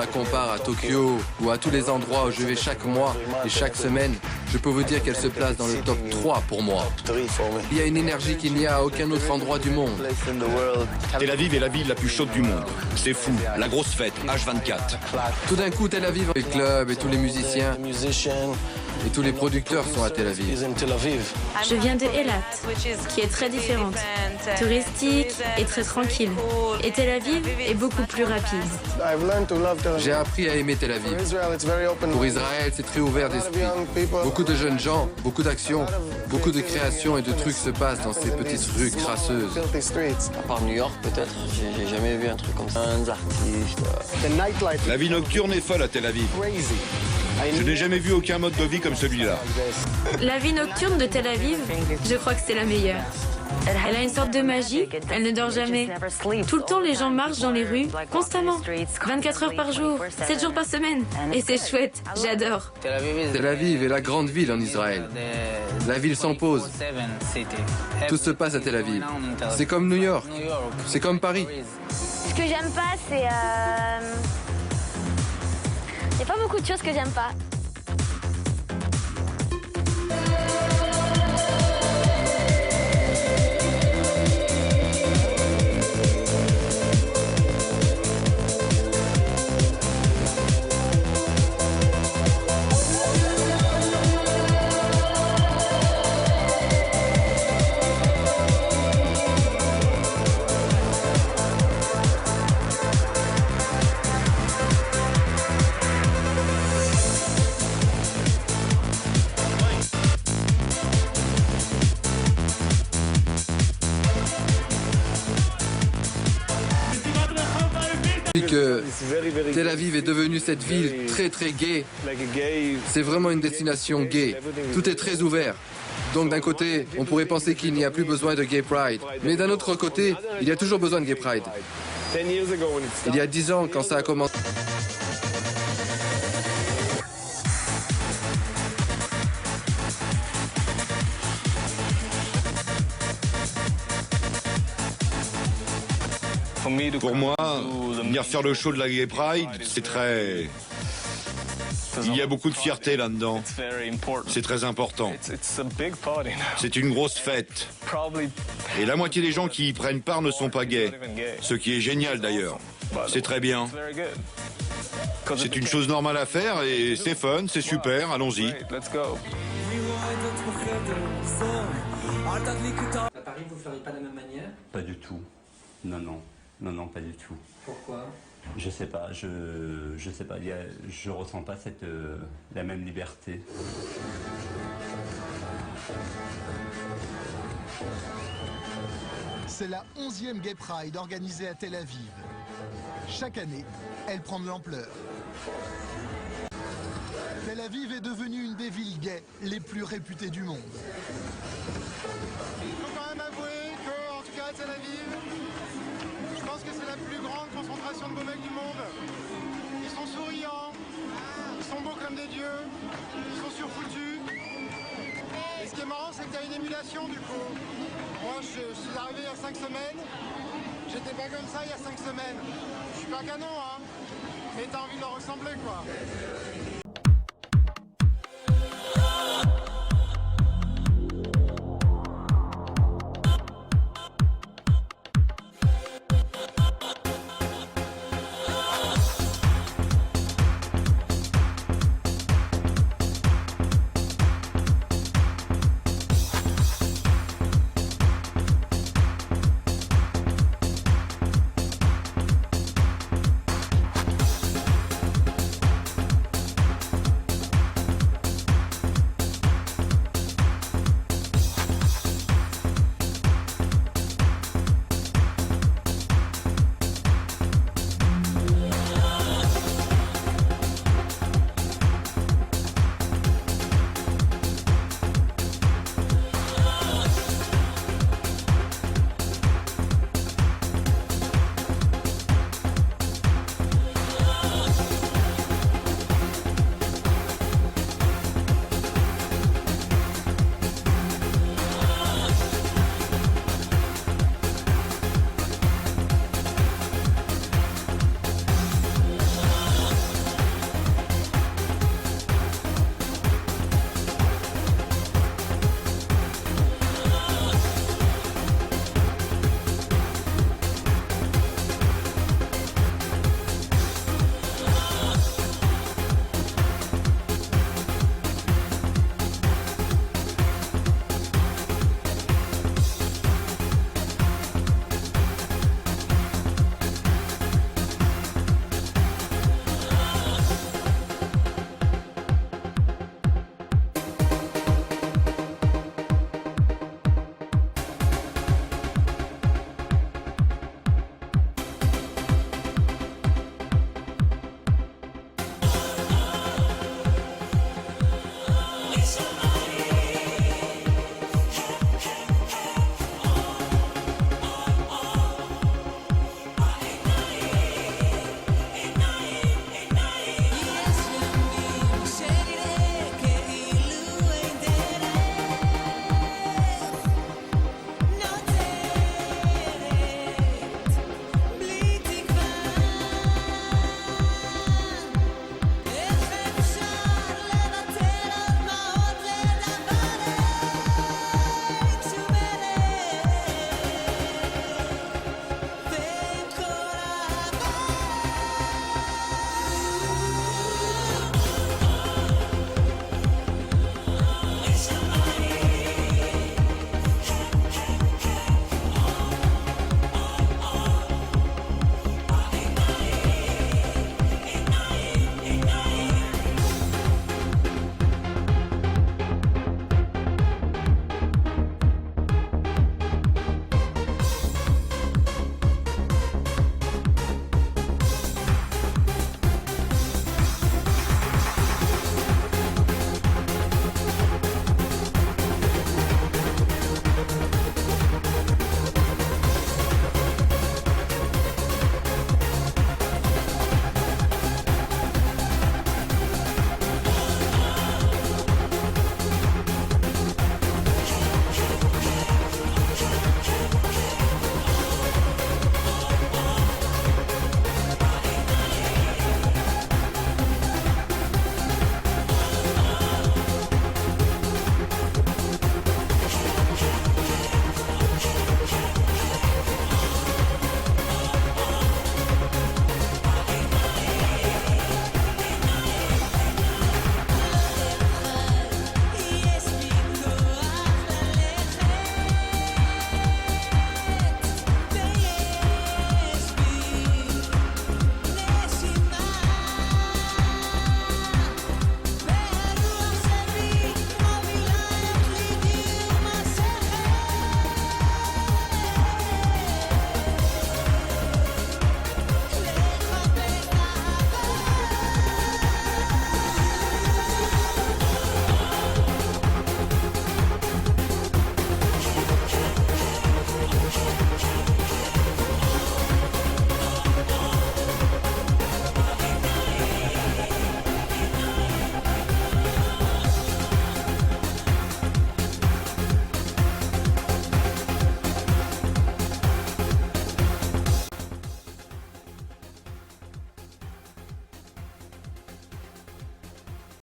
la compare à Tokyo ou à tous les endroits où je vais chaque mois et chaque semaine, je peux vous dire qu'elle se place dans le top 3 pour moi. Il y a une énergie qu'il n'y a à aucun autre endroit du monde. Tel Aviv est la ville la plus chaude du monde. C'est fou, la grosse fête, H24. Tout d'un coup, Tel Aviv, les clubs et tous les musiciens et tous les producteurs sont à Tel Aviv. Je viens de Eilat, qui est très différente, touristique et très tranquille. Et Tel Aviv est beaucoup plus rapide. J'ai appris à aimer Tel Aviv. Pour Israël, c'est très ouvert d'esprit. Beaucoup de jeunes gens, beaucoup d'actions, beaucoup de créations et de trucs se passent dans ces petites rues crasseuses. À part New York, peut-être, j'ai jamais vu un truc comme ça. Un artiste. La vie nocturne est folle à Tel Aviv. Je n'ai jamais vu aucun mode de vie comme celui-là. La vie nocturne de Tel Aviv, je crois que c'est la meilleure. Elle a une sorte de magie, elle ne dort jamais. Tout le temps, les gens marchent dans les rues, constamment. 24 heures par jour, 7 jours par semaine. Et c'est chouette, j'adore. Tel Aviv est la grande ville en Israël. La ville sans pause. Tout se passe à Tel Aviv. C'est comme New York. C'est comme Paris. Ce que j'aime pas, c'est... Il n'y a pas beaucoup de choses que j'aime pas. Que Tel Aviv est devenue cette ville très très gay. C'est vraiment une destination gay. Tout est très ouvert. Donc d'un côté, on pourrait penser qu'il n'y a plus besoin de Gay Pride. Mais d'un autre côté, il y a toujours besoin de Gay Pride. Il y a 10 ans, quand ça a commencé... Pour moi, venir faire le show de la Gay Pride, c'est très... Il y a beaucoup de fierté là-dedans. C'est très important. C'est une grosse fête. Et la moitié des gens qui y prennent part ne sont pas gays. Ce qui est génial d'ailleurs. C'est très bien. C'est une chose normale à faire et c'est fun, c'est super, allons-y. À Paris, vous ne feriez pas de la même manière? Pas du tout. Non, non. Non, non, pas du tout. Pourquoi? Je sais pas, je sais pas, je ressens pas la même liberté. C'est la 11e Gay Pride organisée à Tel Aviv. Chaque année, elle prend de l'ampleur. Tel Aviv est devenue une des villes gays les plus réputées du monde. Il faut quand même avouer qu'en tout cas à Tel Aviv, je pense que c'est la plus grande concentration de beaux mecs du monde. Ils sont souriants, ils sont beaux comme des dieux, ils sont surfoutus. Et ce qui est marrant, c'est que tu as une émulation du coup. Moi, je suis arrivé il y a 5 semaines, j'étais pas comme ça il y a 5 semaines. Je suis pas canon, hein, mais t'as envie de leur ressembler, quoi.